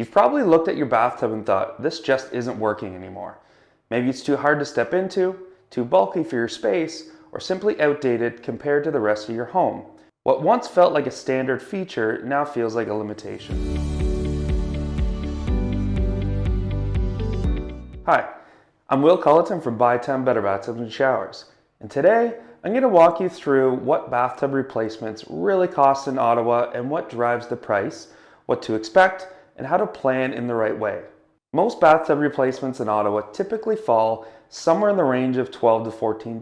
You've probably looked at your bathtub and thought, this just isn't working anymore. Maybe it's too hard to step into, too bulky for your space, or simply outdated compared to the rest of your home. What once felt like a standard feature now feels like a limitation. Hi, I'm Will Culleton from Bytown Bathtubs and Showers, and today I'm going to walk you through what bathtub replacements really cost in Ottawa and what drives the price, what to expect, and how to plan in the right way. Most bathtub replacements in Ottawa typically fall somewhere in the range of $12,000 to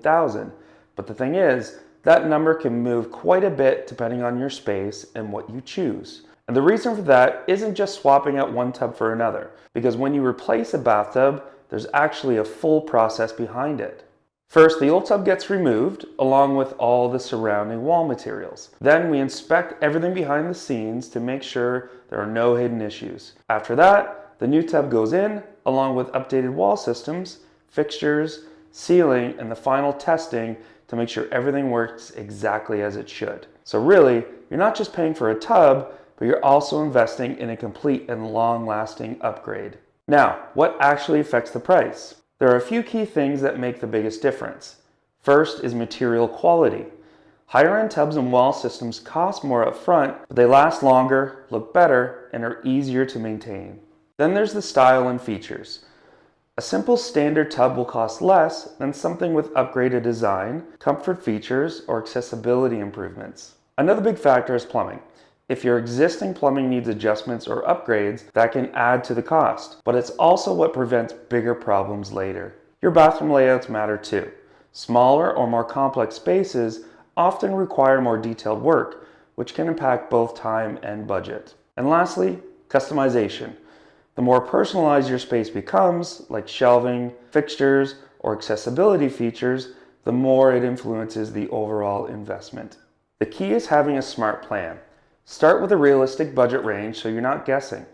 $14,000, but the thing is, that number can move quite a bit depending on your space and what you choose. And the reason for that isn't just swapping out one tub for another, because when you replace a bathtub, there's actually a full process behind it. First, the old tub gets removed along with all the surrounding wall materials. Then we inspect everything behind the scenes to make sure there are no hidden issues. After that, the new tub goes in along with updated wall systems, fixtures, ceiling, and the final testing to make sure everything works exactly as it should. So really, you're not just paying for a tub, but you're also investing in a complete and long-lasting upgrade. Now, what actually affects the price? There are a few key things that make the biggest difference. First is material quality. Higher-end tubs and wall systems cost more up front, but they last longer, look better, and are easier to maintain. Then there's the style and features. A simple standard tub will cost less than something with upgraded design, comfort features, or accessibility improvements. Another big factor is plumbing. If your existing plumbing needs adjustments or upgrades, that can add to the cost, but it's also what prevents bigger problems later. Your bathroom layouts matter too. Smaller or more complex spaces often require more detailed work, which can impact both time and budget. And lastly, customization. The more personalized your space becomes, like shelving, fixtures, or accessibility features, the more it influences the overall investment. The key is having a smart plan. Start with a realistic budget range so you're not guessing.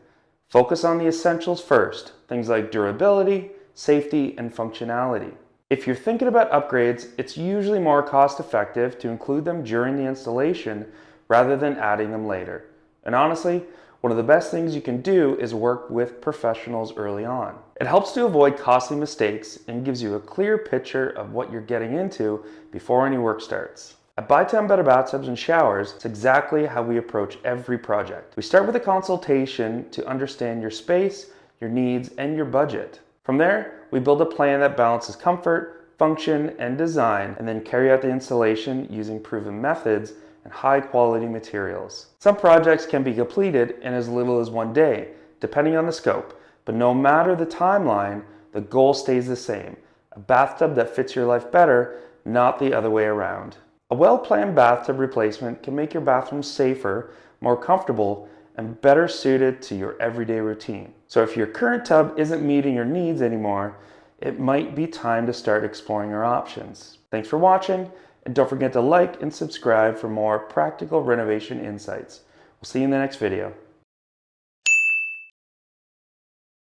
Focus on the essentials first, things like durability, safety, and functionality. If you're thinking about upgrades, it's usually more cost-effective to include them during the installation rather than adding them later. And honestly, one of the best things you can do is work with professionals early on. It helps to avoid costly mistakes and gives you a clear picture of what you're getting into before any work starts. At Bytown Bathtubs and Showers, it's exactly how we approach every project. We start with a consultation to understand your space, your needs, and your budget. From there, we build a plan that balances comfort, function, and design, and then carry out the installation using proven methods and high-quality materials. Some projects can be completed in as little as one day, depending on the scope, but no matter the timeline, the goal stays the same: a bathtub that fits your life better, not the other way around. A well-planned bathtub replacement can make your bathroom safer, more comfortable, and better suited to your everyday routine. So if your current tub isn't meeting your needs anymore, it might be time to start exploring your options. Thanks for watching, and don't forget to like and subscribe for more practical renovation insights. We'll see you in the next video.